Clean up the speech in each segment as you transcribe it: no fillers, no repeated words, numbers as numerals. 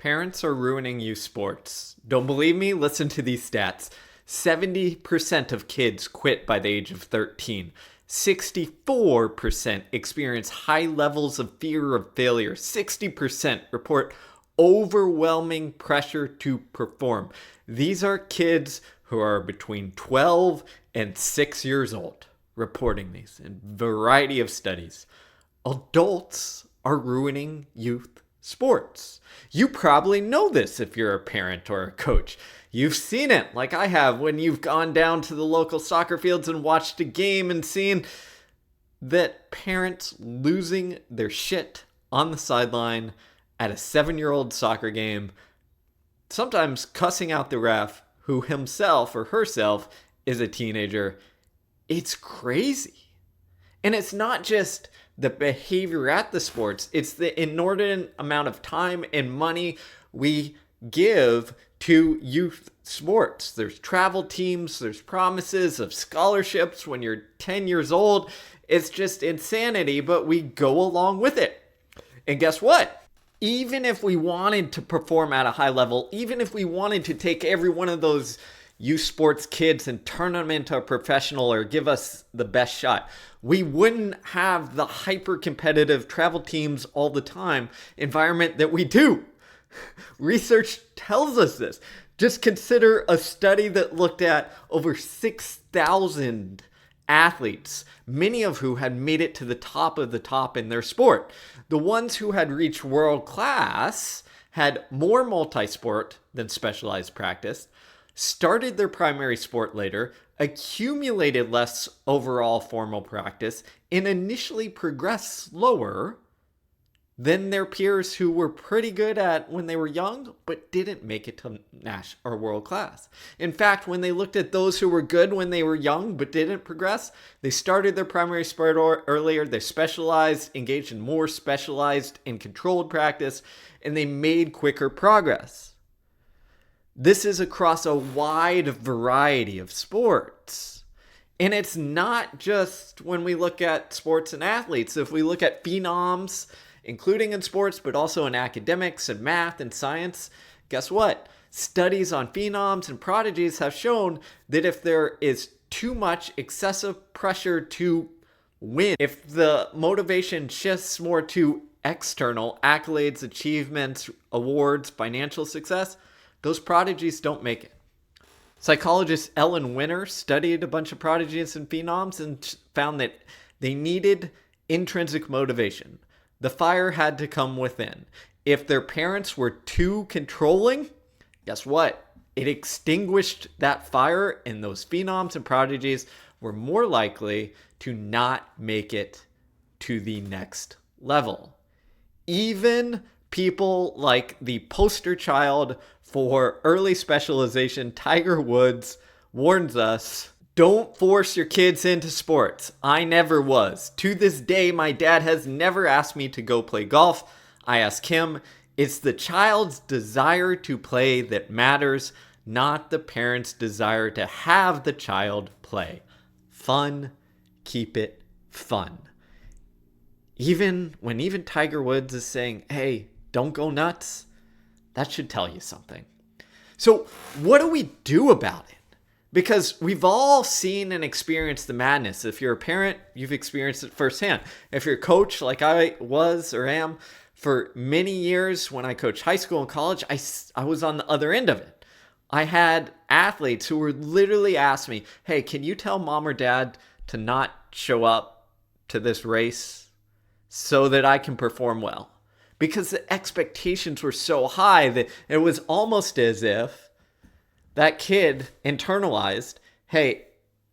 Parents are ruining youth sports. Don't believe me? Listen to these stats. 70% of kids quit by the age of 13. 64% experience high levels of fear of failure. 60% report overwhelming pressure to perform. These are kids who are between 12 and 6 years old reporting these in a variety of studies. Adults are ruining youth sports. You probably know this if you're a parent or a coach. You've seen it like I have when you've gone down to the local soccer fields and watched a game and seen that parents losing their shit on the sideline at a 7-year-old soccer game, sometimes cussing out the ref who himself or herself is a teenager. It's crazy. And it's not just the behavior at the sports, it's the inordinate amount of time and money we give to youth sports. There's travel teams, there's promises of scholarships when you're 10 years old. It's just insanity, but we go along with it. And guess what? Even if we wanted to perform at a high level, even if we wanted to take every one of those youth sports kids and turn them into a professional or give us the best shot, we wouldn't have the hyper competitive travel teams all the time environment that we do. Research tells us this. Just consider a study that looked at over 6,000 athletes, many of who had made it to the top of the top in their sport. The ones who had reached world class had more multi-sport than specialized practice, started their primary sport later, accumulated less overall formal practice, and initially progressed slower than their peers who were pretty good at when they were young, but didn't make it to national or world class. In fact, when they looked at those who were good when they were young, but didn't progress, they started their primary sport earlier, they specialized, engaged in more specialized and controlled practice, and they made quicker progress. This is across a wide variety of sports. And it's not just when we look at sports and athletes. If we look at phenoms, including in sports, but also in academics and math and science, guess what? Studies on phenoms and prodigies have shown that if there is too much excessive pressure to win, if the motivation shifts more to external accolades, achievements, awards, financial success, those prodigies don't make it. Psychologist Ellen Winter studied a bunch of prodigies and phenoms and found that they needed intrinsic motivation. The fire had to come within. If their parents were too controlling, guess what? It extinguished that fire, and those phenoms and prodigies were more likely to not make it to the next level. Even people like the poster child for early specialization, Tiger Woods, warns us, don't force your kids into sports. I never was. To this day, my dad has never asked me to go play golf. I ask him. It's the child's desire to play that matters, not the parent's desire to have the child play. Fun, keep it fun. Even Tiger Woods is saying, hey, don't go nuts, that should tell you something. So what do we do about it? Because we've all seen and experienced the madness. If you're a parent, you've experienced it firsthand. If you're a coach, like I was or am, for many years when I coached high school and college, I was on the other end of it. I had athletes who were literally asking me, hey, can you tell mom or dad to not show up to this race so that I can perform well? Because the expectations were so high that it was almost as if that kid internalized, hey,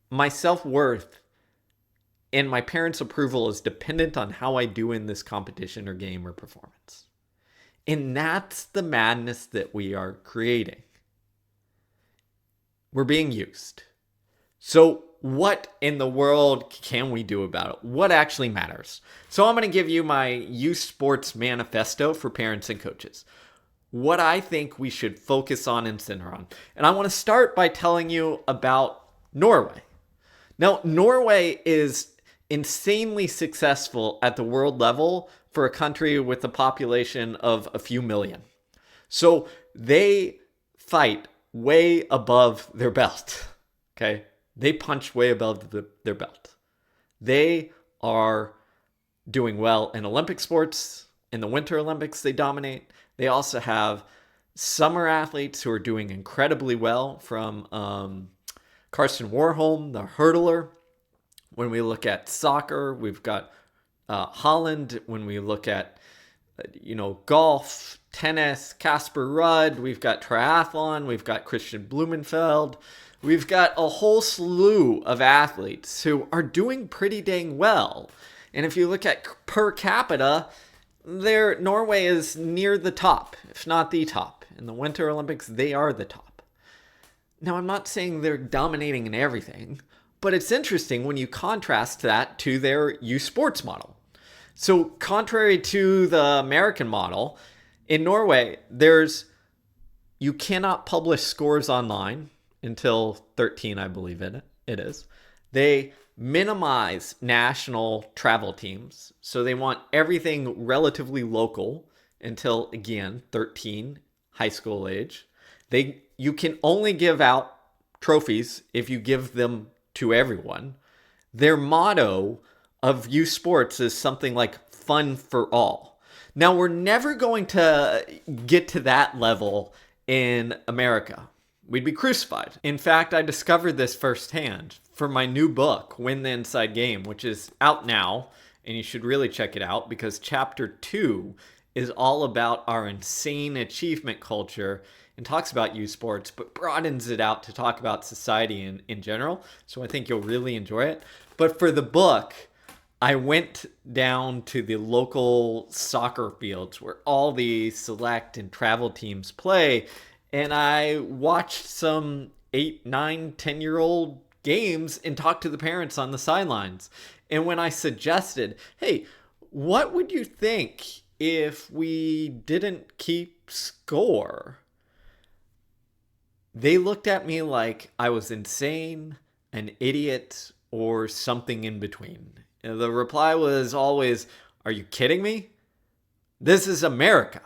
my self-worth and my parents' approval is dependent on how I do in this competition or game or performance. And that's the madness that we are creating. We're being used. So what in the world can we do about it? What actually matters? So I'm going to give you my youth sports manifesto for parents and coaches. What I think we should focus on and center on. And I want to start by telling you about Norway. Now, Norway is insanely successful at the world level for a country with a population of a few million. So they fight way above their belt. Okay? They punch way above their belt. They are doing well in Olympic sports. In the Winter Olympics, they dominate. They also have summer athletes who are doing incredibly well, from Karsten Warholm, the hurdler. When we look at soccer, we've got Holland. When we look at golf, tennis, Casper Ruud. We've got triathlon. We've got Christian Blumenfeld. We've got a whole slew of athletes who are doing pretty dang well. And if you look at per capita, Norway is near the top, if not the top. In the Winter Olympics, they are the top. Now, I'm not saying they're dominating in everything, but it's interesting when you contrast that to their youth sports model. So contrary to the American model, in Norway, you cannot publish scores online until 13, I believe it is. They minimize national travel teams. So they want everything relatively local until, again, 13, high school age. You can only give out trophies if you give them to everyone. Their motto of youth sports is something like fun for all. Now, we're never going to get to that level in America. We'd be crucified. In fact, I discovered this firsthand for my new book, Win the Inside Game, which is out now, and you should really check it out because chapter 2 is all about our insane achievement culture and talks about youth sports, but broadens it out to talk about society in general. So I think you'll really enjoy it. But for the book, I went down to the local soccer fields where all the select and travel teams play, and I watched some 8, 9, 10-year-old games and talked to the parents on the sidelines. And when I suggested, hey, what would you think if we didn't keep score? They looked at me like I was insane, an idiot, or something in between. The reply was always, are you kidding me? This is America.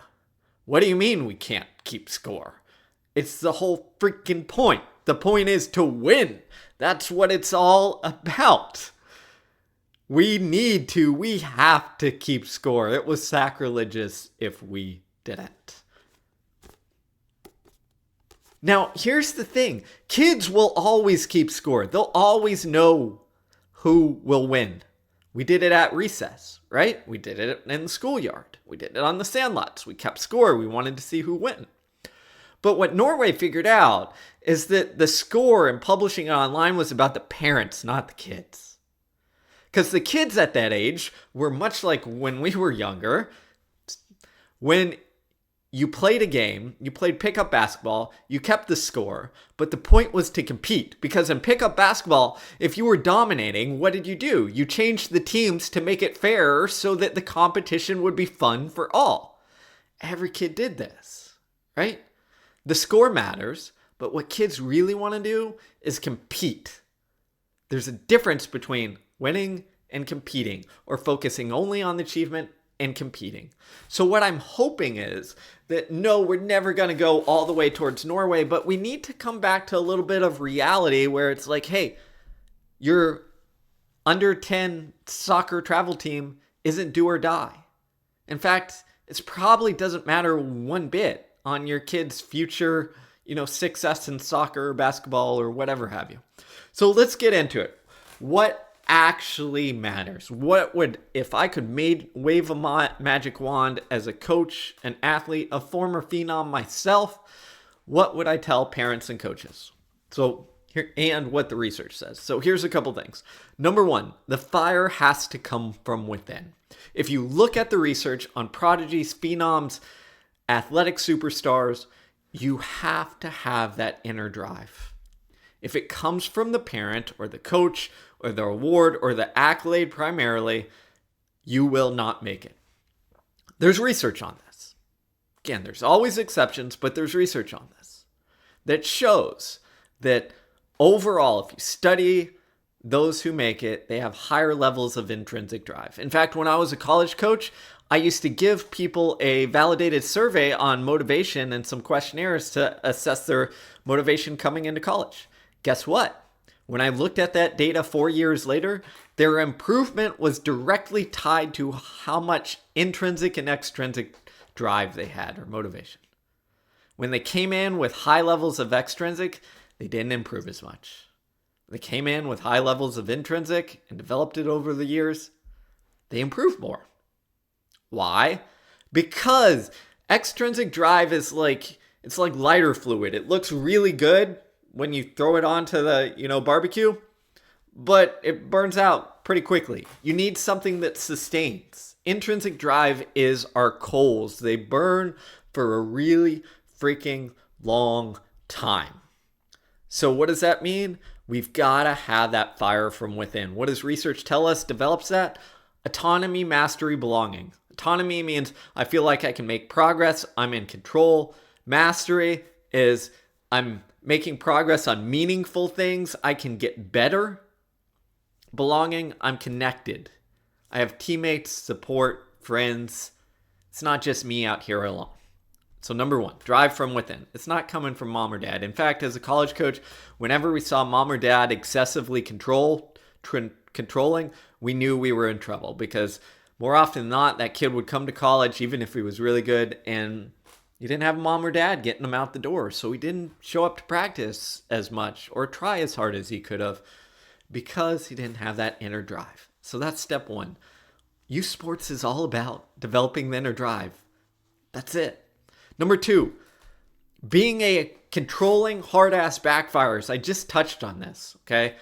What do you mean we can't keep score? It's the whole freaking point. The point is to win. That's what it's all about. We have to keep score. It was sacrilegious if we didn't. Now, here's the thing. Kids will always keep score. They'll always know who will win. We did it at recess, right? We did it in the schoolyard. We did it on the sandlots. We kept score. We wanted to see who won. But what Norway figured out is that the score and publishing it online was about the parents, not the kids. Because the kids at that age were much like when we were younger. When you played a game, you played pickup basketball, you kept the score, but the point was to compete. Because in pickup basketball, if you were dominating, what did you do? You changed the teams to make it fairer so that the competition would be fun for all. Every kid did this, right? The score matters, but what kids really want to do is compete. There's a difference between winning and competing, or focusing only on the achievement and competing. So what I'm hoping is that no, we're never going to go all the way towards Norway, but we need to come back to a little bit of reality where it's like, hey, your under 10 soccer travel team isn't do or die. In fact, it probably doesn't matter one bit on your kid's future, success in soccer or basketball or whatever have you. So let's get into it. What actually matters? If I could wave a magic wand as a coach, an athlete, a former phenom myself, what would I tell parents and coaches? So here, and what the research says. So here's a couple things. Number one, the fire has to come from within. If you look at the research on prodigies, phenoms, athletic superstars, you have to have that inner drive. If it comes from the parent or the coach or the award or the accolade primarily, you will not make it. There's research on this. Again, there's always exceptions, but there's research on this that shows that overall, if you study those who make it, they have higher levels of intrinsic drive. In fact, when I was a college coach, I used to give people a validated survey on motivation and some questionnaires to assess their motivation coming into college. Guess what? When I looked at that data 4 years later, their improvement was directly tied to how much intrinsic and extrinsic drive they had or motivation. When they came in with high levels of extrinsic, they didn't improve as much. They came in with high levels of intrinsic and developed it over the years, they improved more. Why? Because extrinsic drive is it's like lighter fluid. It looks really good when you throw it onto the, barbecue, but it burns out pretty quickly. You need something that sustains. Intrinsic drive is our coals. They burn for a really freaking long time. So what does that mean? We've got to have that fire from within. What does research tell us develops that? Autonomy, mastery, belonging. Autonomy means I feel like I can make progress. I'm in control. Mastery is I'm making progress on meaningful things. I can get better. Belonging, I'm connected. I have teammates, support, friends. It's not just me out here alone. So number one, drive from within. It's not coming from mom or dad. In fact, as a college coach, whenever we saw mom or dad excessively controlling, we knew we were in trouble because more often than not, that kid would come to college, even if he was really good, and you didn't have mom or dad getting him out the door. So he didn't show up to practice as much or try as hard as he could have because he didn't have that inner drive. So that's step one. Youth sports is all about developing the inner drive. That's it. Number two, being a controlling hard-ass backfires. I just touched on this, okay?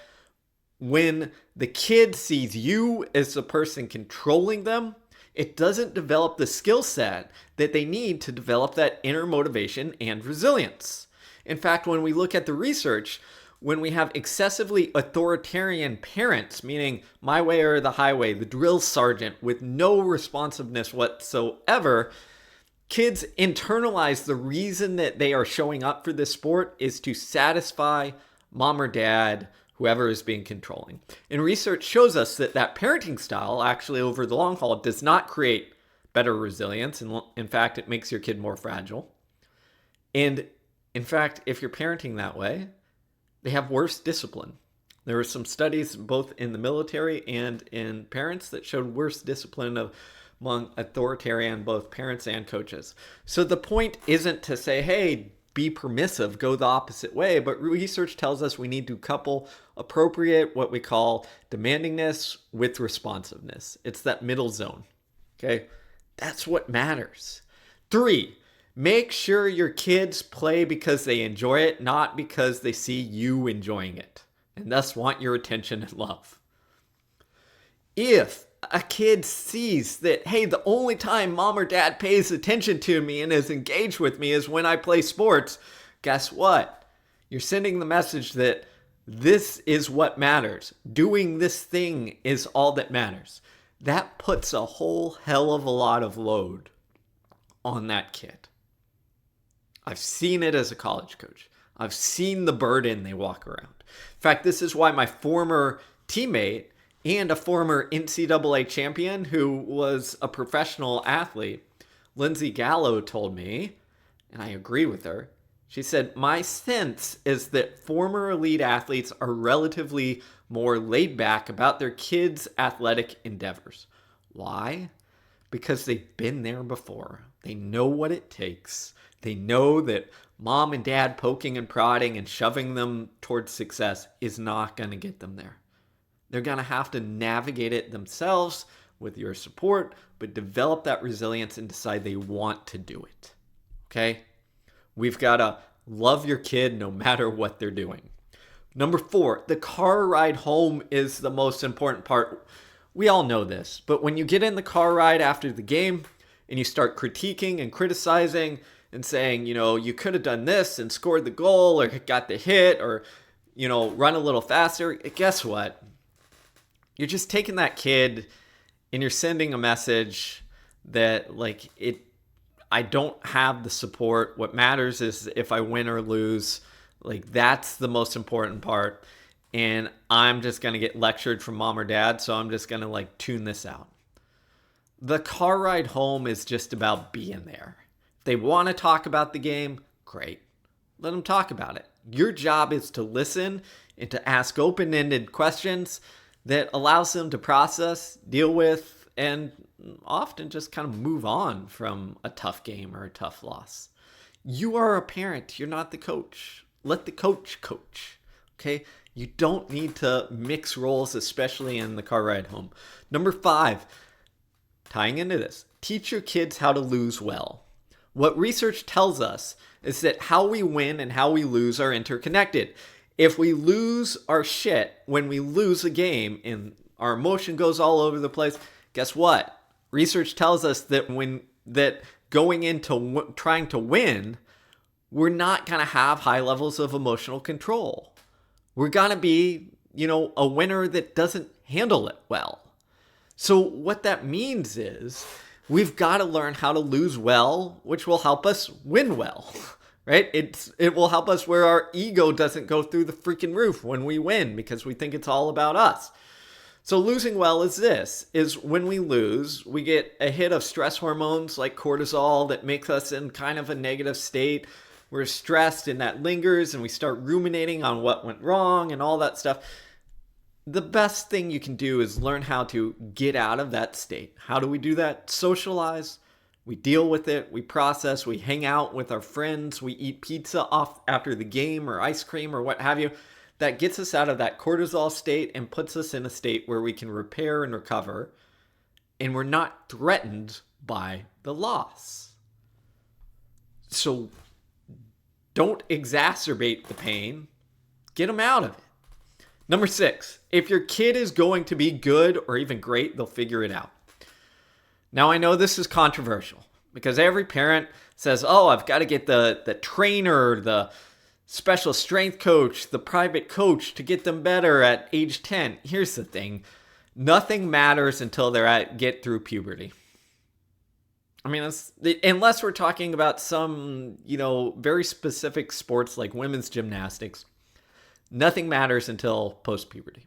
When the kid sees you as the person controlling them, it doesn't develop the skill set that they need to develop that inner motivation and resilience. In fact, when we look at the research, when we have excessively authoritarian parents, meaning my way or the highway, the drill sergeant with no responsiveness whatsoever, kids internalize the reason that they are showing up for this sport is to satisfy mom or dad, whoever is being controlling. And research shows us that parenting style actually over the long haul does not create better resilience. And in fact, it makes your kid more fragile. And in fact, if you're parenting that way, they have worse discipline. There were some studies both in the military and in parents that showed worse discipline among authoritarian, both parents and coaches. So the point isn't to say, hey, be permissive, go the opposite way, but research tells us we need to couple appropriate, what we call demandingness with responsiveness. It's that middle zone, okay? That's what matters. 3, make sure your kids play because they enjoy it, not because they see you enjoying it, and thus want your attention and love. If a kid sees that, hey, the only time mom or dad pays attention to me and is engaged with me is when I play sports, guess what? You're sending the message that this is what matters. Doing this thing is all that matters. That puts a whole hell of a lot of load on that kid. I've seen it as a college coach. I've seen the burden they walk around. In fact, this is why my former teammate and a former NCAA champion who was a professional athlete, Lindsay Gallo, told me, and I agree with her, she said, my sense is that former elite athletes are relatively more laid back about their kids' athletic endeavors. Why? Because they've been there before. They know what it takes. They know that mom and dad poking and prodding and shoving them towards success is not going to get them there. They're going to have to navigate it themselves with your support, but develop that resilience and decide they want to do it. Okay? We've got to love your kid no matter what they're doing. Number 4, the car ride home is the most important part. We all know this, but when you get in the car ride after the game and you start critiquing and criticizing and saying, you could have done this and scored the goal or got the hit or, run a little faster, guess what? You're just taking that kid and you're sending a message that I don't have the support. What matters is if I win or lose. That's the most important part. And I'm just going to get lectured from mom or dad. So I'm just going to tune this out. The car ride home is just about being there. If they want to talk about the game, great. Let them talk about it. Your job is to listen and to ask open-ended questions that allows them to process, deal with, and often just kind of move on from a tough game or a tough loss. You are a parent. You're not the coach. Let the coach coach. Okay? You don't need to mix roles, especially in the car ride home. Number 5, tying into this, teach your kids how to lose well. What research tells us is that how we win and how we lose are interconnected. If we lose our shit when we lose a game and our emotion goes all over the place, guess what? Research tells us that going into trying to win, we're not going to have high levels of emotional control. We're going to be, a winner that doesn't handle it well. So what that means is we've got to learn how to lose well, which will help us win well, right? It will help us where our ego doesn't go through the freaking roof when we win because we think it's all about us. So losing well is when we lose, we get a hit of stress hormones like cortisol that makes us in kind of a negative state. We're stressed and that lingers and we start ruminating on what went wrong and all that stuff. The best thing you can do is learn how to get out of that state. How do we do that? Socialize. We deal with it. We process. We hang out with our friends. We eat pizza off after the game or ice cream or what have you. That gets us out of that cortisol state and puts us in a state where we can repair and recover. And we're not threatened by the loss. So don't exacerbate the pain. Get them out of it. Number 6, if your kid is going to be good or even great, they'll figure it out. Now, I know this is controversial because every parent says, oh, I've got to get the trainer, the special strength coach, the private coach to get them better at age 10. Here's the thing. Nothing matters until get through puberty. I mean, unless we're talking about some, very specific sports like women's gymnastics. Nothing matters until post-puberty.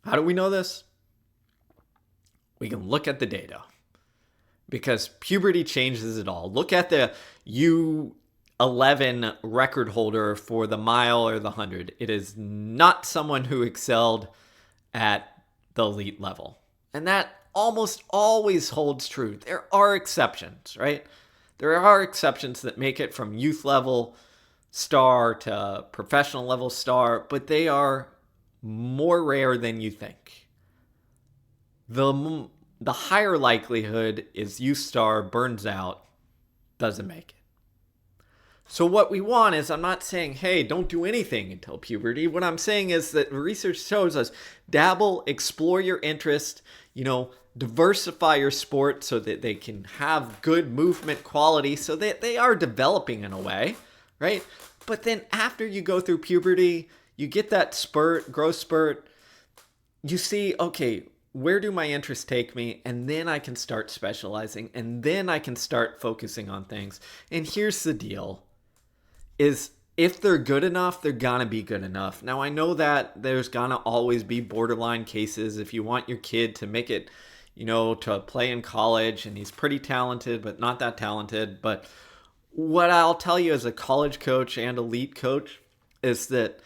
How do we know this? We can look at the data. Because puberty changes it all. Look at the U11 record holder for the mile or the 100. It is not someone who excelled at the elite level. And that almost always holds true. There are exceptions, right? There are exceptions that make it from youth level star to professional level star, but they are more rare than you think. The higher likelihood is youth star burns out, doesn't make it. So what we want is, I'm not saying, hey, don't do anything until puberty. What I'm saying is that research shows us dabble, explore your interest, diversify your sport so that they can have good movement quality so that they are developing in a way, right? But then after you go through puberty, you get that growth spurt, you see, okay, where do my interests take me? And then I can start specializing and then I can start focusing on things. And here's the deal, is if they're good enough, they're gonna be good enough. Now, I know that there's gonna always be borderline cases. If you want your kid to make it, to play in college and he's pretty talented, but not that talented. But what I'll tell you as a college coach and elite coach is that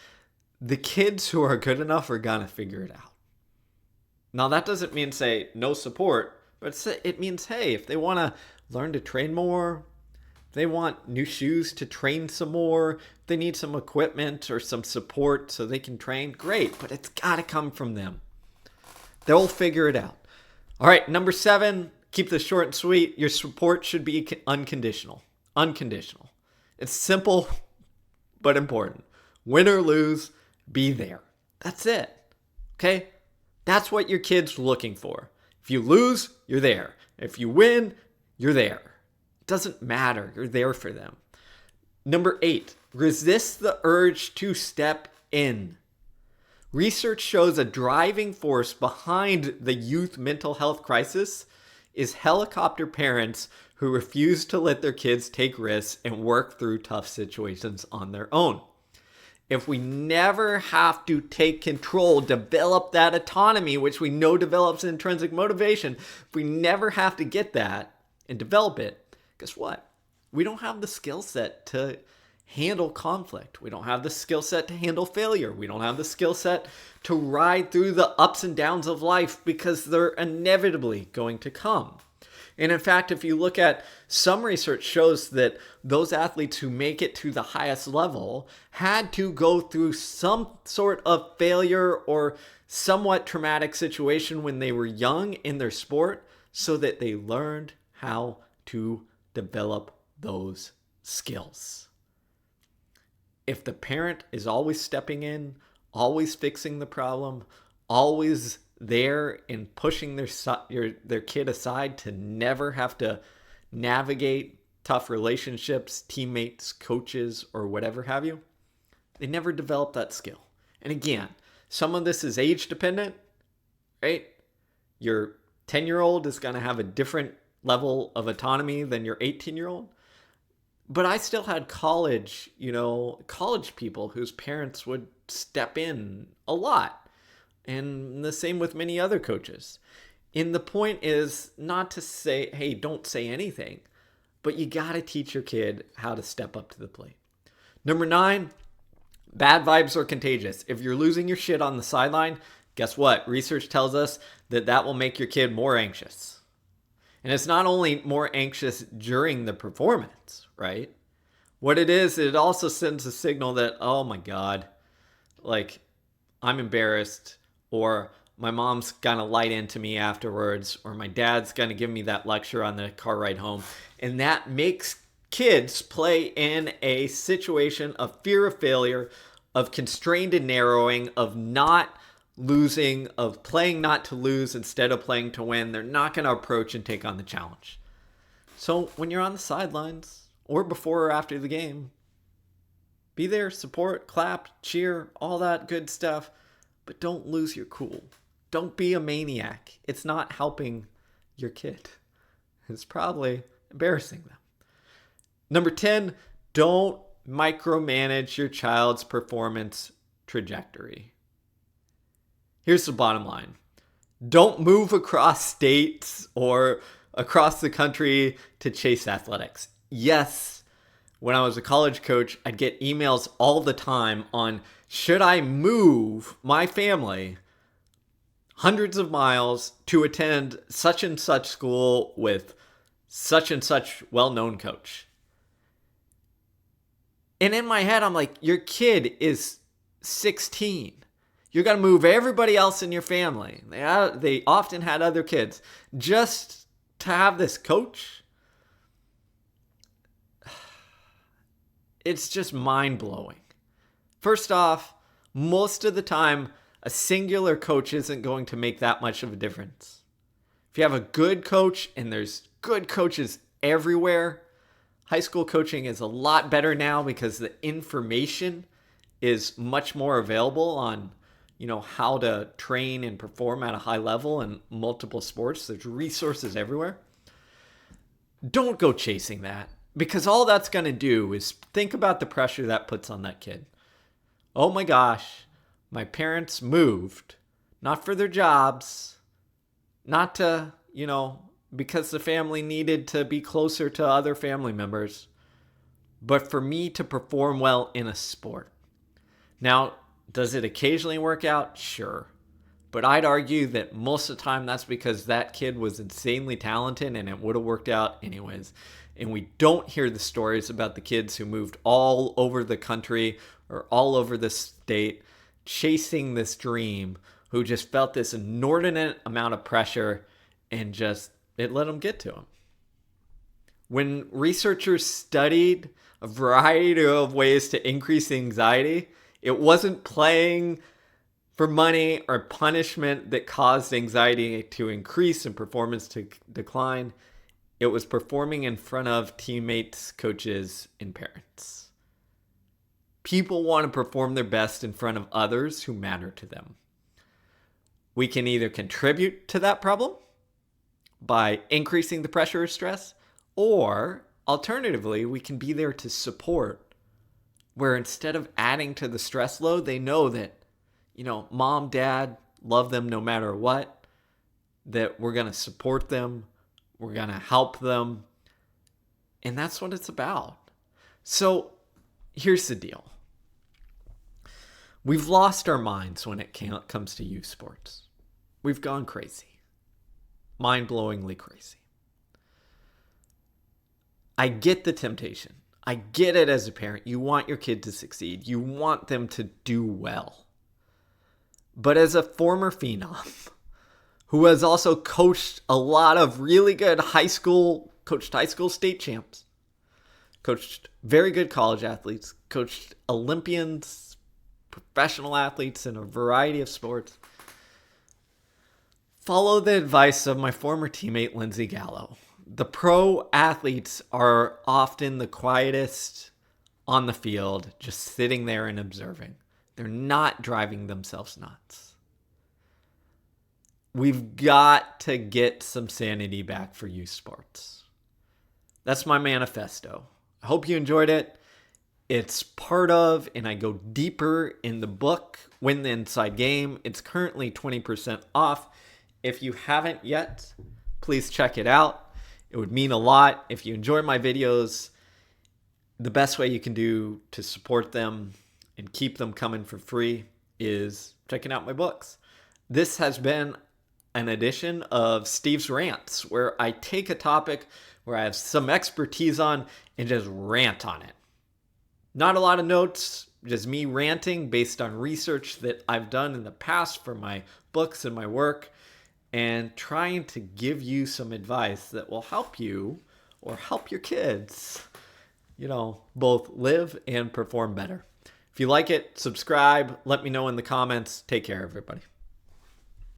the kids who are good enough are gonna figure it out. Now, that doesn't mean say no support, but it means, hey, if they want to learn to train more, if they want new shoes to train some more, if they need some equipment or some support so they can train, great, but it's got to come from them. They'll figure it out. All right, number 7, keep this short and sweet. Your support should be unconditional. Unconditional. It's simple, but important. Win or lose, be there. That's it. Okay? That's what your kid's looking for. If you lose, you're there. If you win, you're there. It doesn't matter. You're there for them. Number 8, resist the urge to step in. Research shows a driving force behind the youth mental health crisis is helicopter parents who refuse to let their kids take risks and work through tough situations on their own. if we never have to take control, develop that autonomy, which we know develops intrinsic motivation, if we never have to get that and develop it, guess what? We don't have the skill set to handle conflict. We don't have the skill set to handle failure. We don't have the skill set to ride through the ups and downs of life because they're inevitably going to come. And in fact, if you look at some research shows that those athletes who make it to the highest level had to go through some sort of failure or somewhat traumatic situation when they were young in their sport so that they learned how to develop those skills. If the parent is always stepping in, always fixing the problem, always there and pushing their kid aside to never have to navigate tough relationships, teammates, coaches, or whatever have you, they never develop that skill. And again, some of this is age dependent, right? Your 10-year-old is going to have a different level of autonomy than your 18-year-old. But I still had college people whose parents would step in a lot. And the same with many other coaches. And the point is not to say, hey, don't say anything, but you got to teach your kid how to step up to the plate. Number 9, bad vibes are contagious. If you're losing your shit on the sideline, guess what? Research tells us that will make your kid more anxious. And it's not only more anxious during the performance, right? What it is, it also sends a signal that, oh my God, like I'm embarrassed, or my mom's gonna light into me afterwards, or my dad's gonna give me that lecture on the car ride home. And that makes kids play in a situation of fear of failure, of constrained and narrowing, of not losing, of playing not to lose instead of playing to win. They're not gonna approach and take on the challenge. So when you're on the sidelines, or before or after the game, be there, support, clap, cheer, all that good stuff. But don't lose your cool. Don't be a maniac. It's not helping your kid. It's probably embarrassing them. Number 10, don't micromanage your child's performance trajectory. Here's the bottom line. Don't move across states or across the country to chase athletics. Yes, when I was a college coach, I'd get emails all the time on, should I move my family hundreds of miles to attend such and such school with such and such well-known coach? And in my head, I'm like, your kid is 16. You're going to move everybody else in your family. They often had other kids just to have this coach. It's just mind-blowing. First off, most of the time, a singular coach isn't going to make that much of a difference. If you have a good coach, and there's good coaches everywhere, high school coaching is a lot better now because the information is much more available on, how to train and perform at a high level in multiple sports. There's resources everywhere. Don't go chasing that, because all that's going to do is think about the pressure that puts on that kid. Oh my gosh, my parents moved, not for their jobs, not to, because the family needed to be closer to other family members, but for me to perform well in a sport. Now, does it occasionally work out? Sure. But I'd argue that most of the time that's because that kid was insanely talented and it would have worked out anyways. And we don't hear the stories about the kids who moved all over the country or all over the state chasing this dream, who just felt this inordinate amount of pressure and just it let them get to them. When researchers studied a variety of ways to increase anxiety, it wasn't playing for money or punishment that caused anxiety to increase and performance to decline. It was performing in front of teammates, coaches, and parents. People want to perform their best in front of others who matter to them. We can either contribute to that problem by increasing the pressure or stress, or alternatively, we can be there to support where instead of adding to the stress load, they know that, mom, dad, love them no matter what, that we're going to support them, we're going to help them. And that's what it's about. So here's the deal. We've lost our minds when it comes to youth sports. We've gone crazy. Mind-blowingly crazy. I get the temptation. I get it as a parent. You want your kid to succeed. You want them to do well. But as a former phenom who has also coached a lot of really good coached high school state champs, coached very good college athletes, coached Olympians, professional athletes in a variety of sports, follow the advice of my former teammate, Lindsay Gallo. The pro athletes are often the quietest on the field, just sitting there and observing. They're not driving themselves nuts. We've got to get some sanity back for youth sports. That's my manifesto. I hope you enjoyed it. It's part of, and I go deeper in the book, Win the Inside Game. It's currently 20% off. If you haven't yet, please check it out. It would mean a lot. If you enjoy my videos, the best way you can do to support them and keep them coming for free is checking out my books. This has been an edition of Steve's Rants, where I take a topic where I have some expertise on and just rant on it. Not a lot of notes, just me ranting based on research that I've done in the past for my books and my work, and trying to give you some advice that will help you or help your kids, both live and perform better. If you like it, subscribe. Let me know in the comments. Take care, everybody.